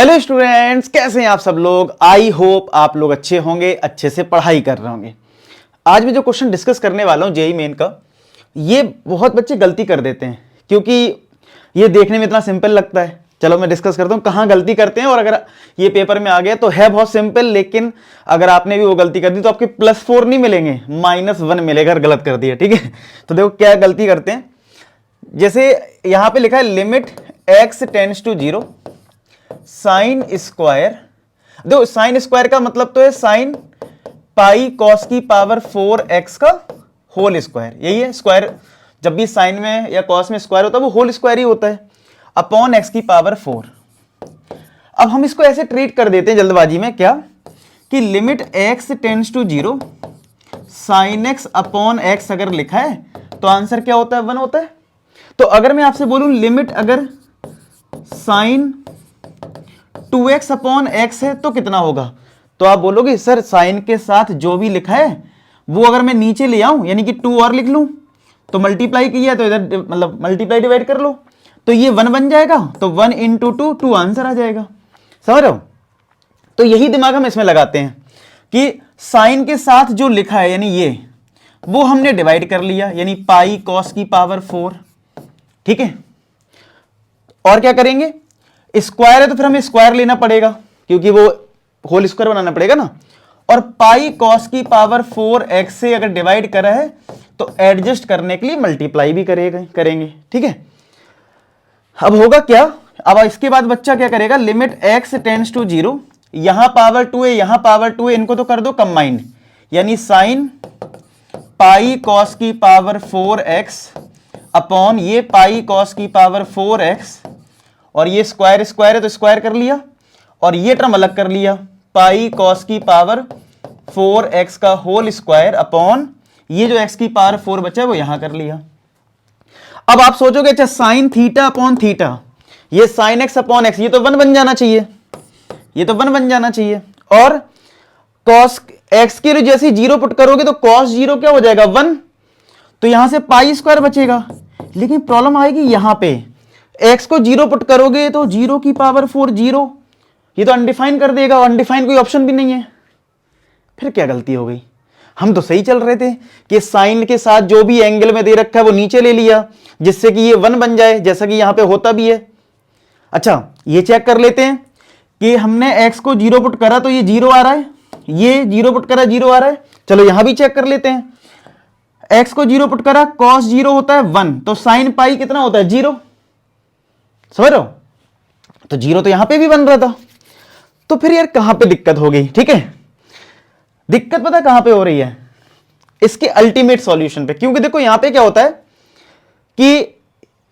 Hello students, कैसे हैं आप सब लोग। आई होप आप लोग अच्छे होंगे, अच्छे से पढ़ाई कर रहे होंगे। आज मैं जो क्वेश्चन डिस्कस करने वाला हूं जेईई मेन का, ये बहुत बच्चे गलती कर देते हैं क्योंकि ये देखने में इतना सिंपल लगता है। चलो मैं डिस्कस करता हूं कहां गलती करते हैं, और अगर ये पेपर में आ गया तो है बहुत सिंपल, लेकिन अगर आपने भी वो गलती कर दी तो आपके +4 नहीं मिलेंगे, -1 मिलेगा अगर गलत कर दिया। ठीक है, तो देखो क्या गलती करते हैं। जैसे यहां पे लिखा है limit x tends to 0 sine square. देखो साइन स्क्वायर का मतलब तो है साइन पाई कॉस की पावर 4x का होल स्क्वायर। यही है स्क्वायर, जब भी साइन में या कॉस में स्क्वायर होता है वो होल स्क्वायर ही होता है, अपॉन x की पावर 4। अब हम इसको ऐसे ट्रीट कर देते हैं जल्दबाजी में, क्या कि limit x tends to 0 sine x upon x अगर लिखा है तो आंसर क्या होता है, 1 होता है। तो अगर मैं आपसे बोलूं लिमिट अगर साइन 2x अपॉन x है तो कितना होगा, तो आप बोलोगे सर साइन के साथ जो भी लिखा है वो अगर मैं नीचे ले आऊं यानी कि 2 और लिख लूं तो मल्टीप्लाई किया तो इधर मतलब मल्टीप्लाई डिवाइड कर लो तो ये 1 बन जाएगा, तो 1 इंटू 2 आंसर आ जाएगा। समझ रहे हो। तो यही दिमाग हम इसमें लगाते हैं कि साइन के साथ जो लिखा है यानी ये वो हमने डिवाइड कर लिया, यानी पाई कॉस की पावर 4। ठीक है, और क्या करेंगे, स्क्वायर है तो फिर हमें स्क्वायर लेना पड़ेगा क्योंकि वो होल स्क्वायर बनाना पड़ेगा ना। और पाई कॉस की पावर 4x से अगर डिवाइड करा है तो एडजस्ट करने के लिए मल्टीप्लाई भी करेंगे। ठीक है, अब होगा क्या, अब इसके बाद बच्चा क्या करेगा, लिमिट x टेंड्स टू 0, यहां पावर 2 है यहां पावर 2 है, इनको तो कर दो कंबाइंड, यानी साइन पाई कॉस की पावर 4x अपॉन ये पाई कॉस की पावर 4x, और ये स्क्वायर स्क्वायर है तो स्क्वायर कर लिया, और ये टर्म अलग कर लिया, पाई कॉस की पावर 4x का होल स्क्वायर अपॉन ये जो x की पावर 4 बचा है वो यहां कर लिया। अब आप सोचोगे अच्छा साइन थीटा अपॉन थीटा, ये साइन x अपॉन x, ये तो 1 बन जाना चाहिए, ये तो 1 बन जाना चाहिए। और कॉस x के लिए जैसे 0 पुट करोगे तो कॉस 0 क्या हो जाएगा, 1, तो यहां से पाई स्क्वायर बचेगा। लेकिन प्रॉब्लम आएगी यहां पे, x को 0 पुट करोगे तो 0 की पावर 4 0, ये तो अनडिफाइन कर देगा, अनडिफाइन कोई ऑप्शन भी नहीं है। फिर क्या गलती हो गई, हम तो सही चल रहे थे कि साइन के साथ जो भी एंगल में दे रखा है वो नीचे ले लिया जिससे कि ये 1 बन जाए, जैसा कि यहां पे होता भी है। अच्छा ये चेक कर लेते हैं कि हमने x को 0 पुट करा तो ये 0 आ रहा है, ये 0 पुट करा 0 आ रहा है। चलो यहां भी चेक कर लेते हैं, x को 0 पुट करा cos 0 होता है 1, तो साइन पाई कितना होता है 0। समझ रहे हो, तो 0 तो यहां पे भी बन रहा था। तो फिर यार कहां पे दिक्कत हो गई। ठीक है, दिक्कत पता कहां पे हो रही है, इसके अल्टीमेट सॉल्यूशन पे। क्योंकि देखो यहां पे क्या होता है कि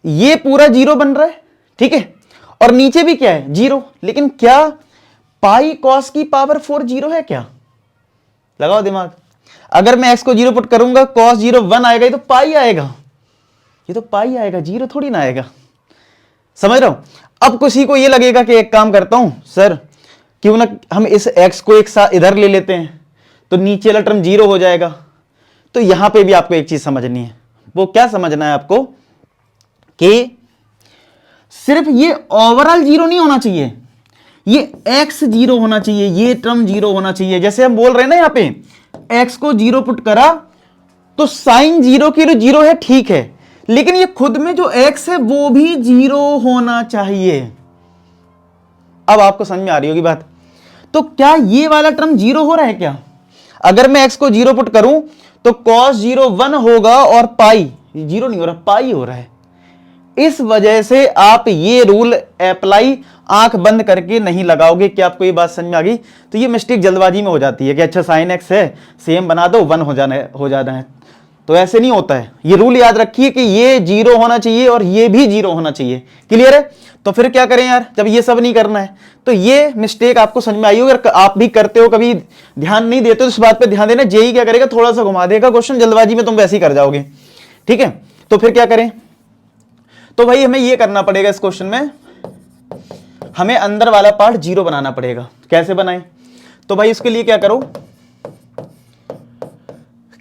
ये पूरा 0 बन रहा है, ठीक है, और नीचे भी क्या है 0, लेकिन क्या पाई कॉस की पावर 4 0 है क्या, लगाओ दिमाग। अगर मैं x को 0 पुट करूंगा cos 0 1 आएगा, ये तो पाई आएगा, ये तो पाई आएगा, 0 थोड़ी ना आएगा। समझ रहे हो। अब किसी को ये लगेगा कि एक काम करता हूं सर, क्यों ना हम इस x को एक साथ इधर ले लेते हैं तो नीचे वाला टर्म 0 हो जाएगा। तो यहां पे भी आपको एक चीज समझनी है, वो क्या समझना है आपको कि सिर्फ ये ओवरऑल 0 नहीं होना चाहिए, ये x 0 होना चाहिए, ये टर्म 0 होना चाहिए। जैसे हम बोल रहे हैं ना यहां पे x को 0 पुट करा तो साइन 0 की 0 है, ठीक है, लेकिन ये खुद में जो x है वो भी 0 होना चाहिए। अब आपको समझ में आ रही होगी बात। तो क्या ये वाला टर्म 0 हो रहा है क्या, अगर मैं x को 0 पुट करूं तो cos 0 1 होगा और पाई 0 नहीं हो रहा, पाई हो रहा है। इस वजह से आप ये रूल अप्लाई आंख बंद करके नहीं लगाओगे। क्या आपको ये बात समझ में आ गई। तो ये मिस्टेक जल्दबाजी में हो जाती है कि अच्छा साइन x है सेम बना दो 1 हो जाना है, तो ऐसे नहीं होता है। ये रूल याद रखिए कि ये 0 होना चाहिए और ये भी 0 होना चाहिए। क्लियर है। तो फिर क्या करें यार, जब ये सब नहीं करना है तो ये मिस्टेक आपको समझ में आई होगी। अगर आप भी करते हो, कभी ध्यान नहीं देते तो इस बात पे ध्यान देना। जेई क्या करेगा, थोड़ा सा घुमा देगा क्वेश्चन, जल्दबाजी में तुम वैसे ही कर जाओगे। ठीक है, तो फिर क्या करें, तो भाई हमें ये करना पड़ेगा, इस क्वेश्चन में हमें अंदर वाला पार्ट 0 बनाना पड़ेगा। कैसे बनाएं, तो भाई इसके लिए क्या करो,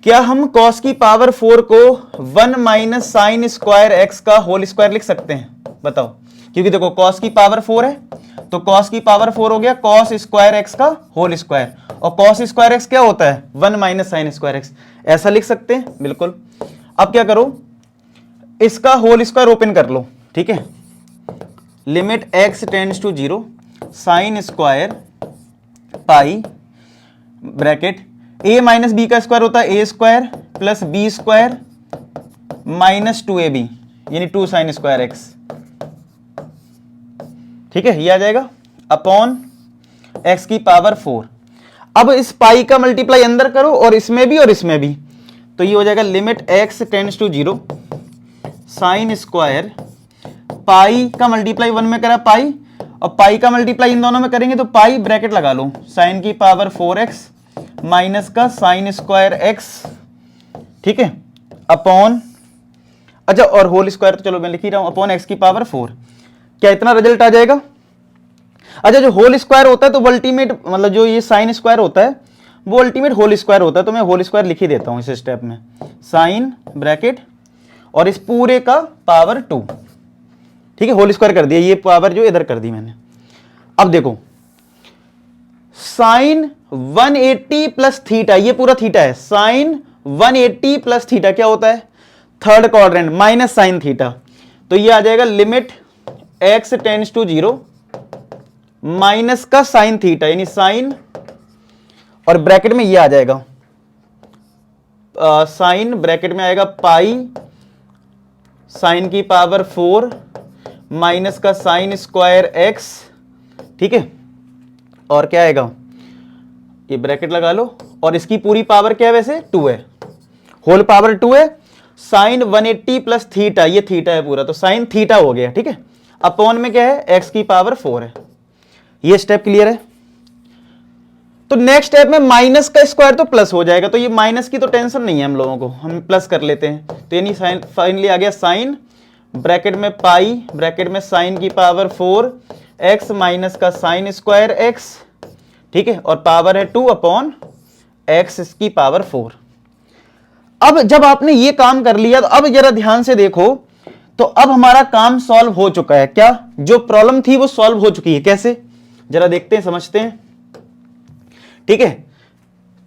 क्या हम cos की पावर 4 को 1 माइनस साइन स्क्वायर x का होल स्क्वायर लिख सकते हैं, बताओ। क्योंकि देखो cos की पावर 4 है तो cos की पावर 4 हो गया cos स्क्वायर एक्स का होल स्क्वायर, और cos स्क्वायर एक्स क्या होता है 1 माइनस साइन स्क्वायर एक्स, ऐसा लिख सकते हैं बिल्कुल। अब क्या करो, इसका होल स्क्वायर ओपन कर लो, ठीक है, limit x tends to 0 sine square pi bracket a minus B का स्क्वायर होता है a square plus B square minus 2ab यानी 2 साइन स्क्वायर एक्स, ठीक है, ये आ जाएगा अपॉन x की पावर 4। अब इस पाई का मल्टीप्लाई अंदर करो और इसमें भी, तो ये हो जाएगा limit x tends to 0 sine square pi का मल्टीप्लाई 1 में करा पाई, और पाई का मल्टीप्लाई इन दोनों में करेंगे तो पाई ब्रैकेट लगा लो साइन की पावर 4x माइनस का साइन स्क्वायर x, ठीक है, अपॉन, अच्छा और होल स्क्वायर तो चलो मैं लिख ही रहा हूं, अपॉन x की पावर 4। क्या इतना रिजल्ट आ जाएगा? अच्छा जो होल स्क्वायर होता है तो वो अल्टीमेट, मतलब जो ये साइन स्क्वायर होता है वो अल्टीमेट होल स्क्वायर होता है, तो मैं होल स्क्वायर लिख ही देता हूं इस स्टेप में, साइन ब्रैकेट और इस पूरे का पावर 2, ठीक है, होल स्क्वायर कर दिया, ये पावर जो इधर कर दी मैंने। अब देखो साइन 180 प्लस थीटा, ये पूरा थीटा है, साइन 180 प्लस थीटा क्या होता है third quadrant minus sine theta, तो ये आ जाएगा limit x tends to 0 minus का साइन थीटा यानी साइन, और ब्रैकेट में ये आ जाएगा साइन, ब्रैकेट में आएगा पाई साइन की पावर 4 माइनस का साइन स्क्वायर x, ठीक है, और क्या आएगा, ये ब्रैकेट लगा लो, और इसकी पूरी पावर क्या है वैसे 2 है, होल पावर 2 है, साइन 180 प्लस थीटा, ये थीटा है पूरा, तो साइन थीटा हो गया, ठीक है, अपॉन में क्या है x की पावर 4 है। ये स्टेप क्लियर है? तो नेक्स्ट स्टेप में माइनस का स्क्वायर तो प्लस हो जाएगा, तो ये माइनस की तो टेंशन नहीं है हम लोगों को, हम प्लस कर लेते हैं, तो यानी साइन फाइनली आ गया साइन ब्रैकेट में पाई ब्रैकेट में साइन की पावर 4 x माइनस का साइन स्क्वायर x, ठीक है, और पावर है 2 अपॉन x की पावर 4। अब जब आपने ये काम कर लिया तो अब जरा ध्यान से देखो, तो अब हमारा काम सॉल्व हो चुका है, क्या जो प्रॉब्लम थी वो सॉल्व हो चुकी है, कैसे जरा देखते हैं समझते हैं, ठीक है।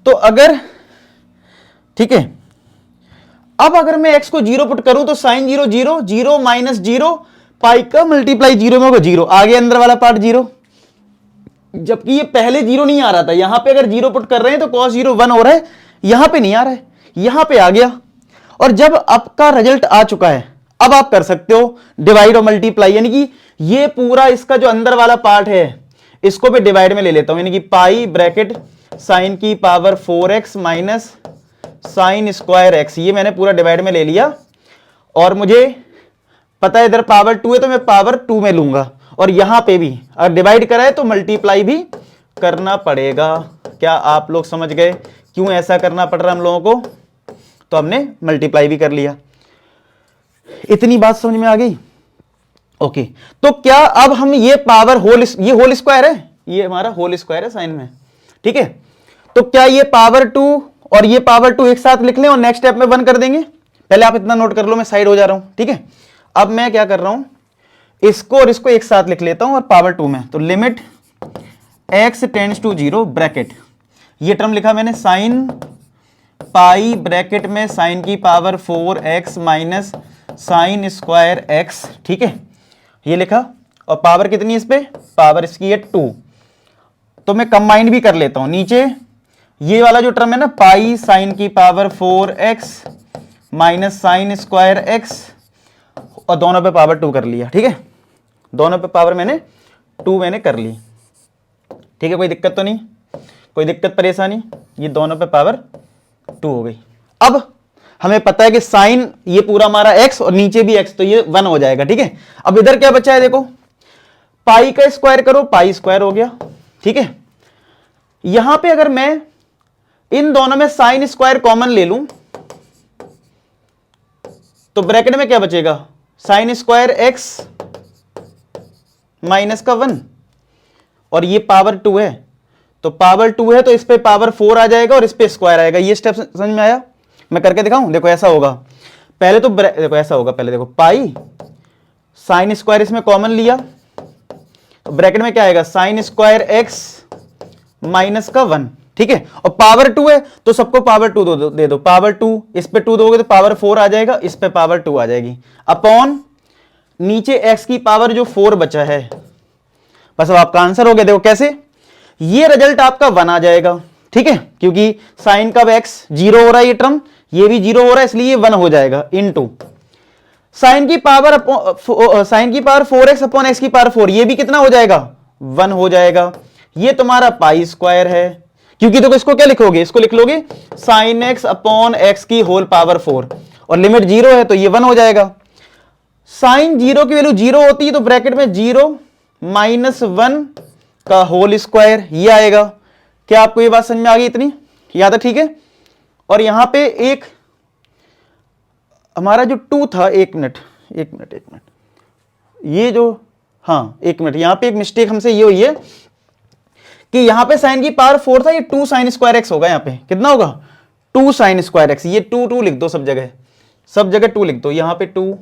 तो अगर, ठीक है, अब अगर मैं x को 0 पुट करूं तो साइन 0 0 0 माइनस 0 पाई का मल्टीप्लाई 0 में होगा 0, आगे अंदर वाला पार्ट 0, जबकि ये पहले 0 नहीं आ रहा था, यहां पे अगर 0 पुट कर रहे हैं तो cos 0 1 हो रहा है, यहां पे नहीं आ रहा है, यहां पे आ गया। और जब आपका रिजल्ट आ चुका है अब आप कर सकते हो डिवाइड और मल्टीप्लाई, यानी कि ये पूरा इसका जो अंदर वाला पार्ट है इसको मैं डिवाइड में ले लेता हूं, यानी कि पाई ब्रैकेट साइन की power 4x minus sine square x, ये मैंने पूरा डिवाइड में ले लिया, और मुझे पता है इधर पावर 2 है तो मैं पावर 2 में लूंगा, और यहां पे भी अगर डिवाइड करा है तो मल्टीप्लाई भी करना पड़ेगा। क्या आप लोग समझ गए क्यों ऐसा करना पड़ रहा है हम लोगों को? तो हमने मल्टीप्लाई भी कर लिया, इतनी बात समझ में आ गई? ओके, तो क्या अब हम ये पावर होल, ये होल स्क्वायर है, ये हमारा होल स्क्वायर है साइन में, ठीक है, तो क्या ये पावर 2 और ये पावर 2 एक साथ लिख लें और नेक्स्ट स्टेप में 1 कर देंगे? पहले आप इतना नोट कर लो, मैं साइड हो जा रहा हूं, ठीक है। अब मैं क्या कर रहा हूं, इसको और इसको एक साथ लिख लेता हूं और पावर 2 में, तो limit x tends to 0 bracket, ये टर्म लिखा मैंने साइन पाई ब्रैकेट में साइन की power 4x minus sine square x, ठीक है, ये लिखा, और पावर कितनी इस पे, पावर इसकी है 2, तो मैं कंबाइन भी कर लेता हूं, नीचे ये वाला जो टर्म है ना पाई साइन की power 4x minus sine square x, और दोनों पे पावर 2 कर लिया, ठीक है, दोनों पे पावर मैंने 2 मैंने कर ली, ठीक है, कोई दिक्कत तो नहीं, कोई दिक्कत परेशानी, ये दोनों पे पावर 2 हो गई। अब हमें पता है कि साइन ये पूरा हमारा x और नीचे भी x, तो ये 1 हो जाएगा, ठीक है। अब इधर क्या बचा है देखो, पाई का स्क्वायर करो, पाई स्क्वायर हो गया, ठीक है। यहां पे अगर मैं इन दोनों में साइन स्क्वायर कॉमन ले लूं तो ब्रैकेट में क्या बचेगा, साइन स्क्वायर x माइनस का 1, और ये पावर 2 है, तो पावर 2 है तो इस पे पावर 4 आ जाएगा और इस पे स्क्वायर आएगा। ये स्टेप समझ में आया? मैं करके दिखाऊं, देखो ऐसा होगा, पहले तो देखो ऐसा होगा, पहले देखो पाई साइन स्क्वायर इसमें कॉमन लिया, तो ब्रैकेट में क्या आएगा, साइन स्क्वायर एक्स माइनस का 1, ठीक है। और पावर 2 है तो सबको पावर 2 दे दो, पावर 2, इस पे 2 दोगे तो पावर 4 आ जाएगा, इस पे पावर 2 आ जाएगी, अपॉन नीचे x की पावर जो 4 बचा है, बस अब आपका आंसर हो गया। देखो कैसे, ये रिजल्ट आपका 1 आ जाएगा, ठीक है, क्योंकि साइन का x 0 हो रहा है, ये टर्म ये भी 0 हो रहा है, इसलिए ये 1 हो जाएगा, इनटू साइन की पावर 4x अपॉन x की पावर 4, ये भी कितना हो जाएगा, 1 हो जाएगा। ये तुम्हारा पाई स्क्वायर है, क्योंकि देखो इसको क्या लिखोगे, इसको लिख लोगे साइन x अपॉन x की होल पावर 4, और लिमिट 0 है तो ये 1 हो जाएगा। साइन 0 की वैल्यू 0 होती है तो ब्रैकेट में 0 माइनस 1 का होल स्क्वायर, ये आएगा। क्या आपको ये बात समझ में आ गई इतनी, याद है, ठीक है। और यहां पे एक हमारा जो 2 था, एक मिनट, ये जो, हाँ एक मिनट, यहां पे एक मिस्टेक हमसे ये हुई है कि यहां पे साइन की पावर 4 था, ये 2 साइन स्क्वायर एक्स होगा, यहां पे कितना होगा, 2 साइन स्क्वायर एक्स, ये 2 लिख दो सब जगह 2 लिख दो, यहां पे 2,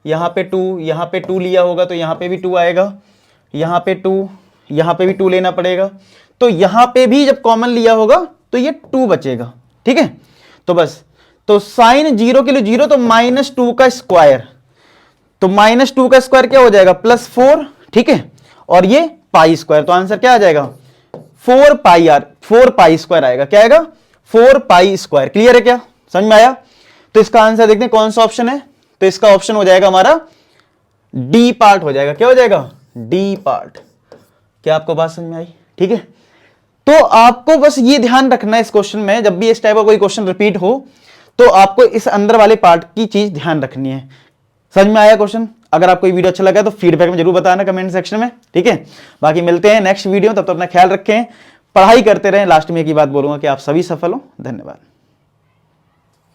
यहां पे 2, यहां पे 2 लिया होगा तो यहां पे भी 2 आएगा, यहां पे 2, यहां पे भी 2 लेना पड़ेगा, तो यहां पे भी जब कॉमन लिया होगा तो ये 2 बचेगा, ठीक है। तो बस, तो साइन 0 के लिए 0 तो -2 का स्क्वायर, तो -2 का स्क्वायर क्या हो जाएगा, +4, ठीक है, और ये पाई स्क्वायर, तो आंसर क्या आ जाएगा, 4 पाई स्क्वायर आएगा, क्या आएगा, 4 पाई स्क्वायर। क्लियर है, क्या समझ में आया। तो इसका आंसर देखते हैं कौन सा ऑप्शन है, तो इसका ऑप्शन हो जाएगा हमारा डी पार्ट हो जाएगा, क्या हो जाएगा, डी पार्ट। क्या आपको बात समझ में आई, ठीक है। तो आपको बस ये ध्यान रखना है इस क्वेश्चन में, जब भी इस टाइप का कोई क्वेश्चन रिपीट हो तो आपको इस अंदर वाले पार्ट की चीज ध्यान रखनी है। समझ में आया क्वेश्चन। अगर आपको ये वीडियो अच्छा लगा तो फीडबैक में जरूर बताना कमेंट सेक्शन में, ठीक है। बाकी मिलते हैं नेक्स्ट वीडियो, तब तक अपना ख्याल रखें, पढ़ाई करते रहें। लास्ट में एक ही बात बोलूंगा कि आप सभी सफल हो। धन्यवाद।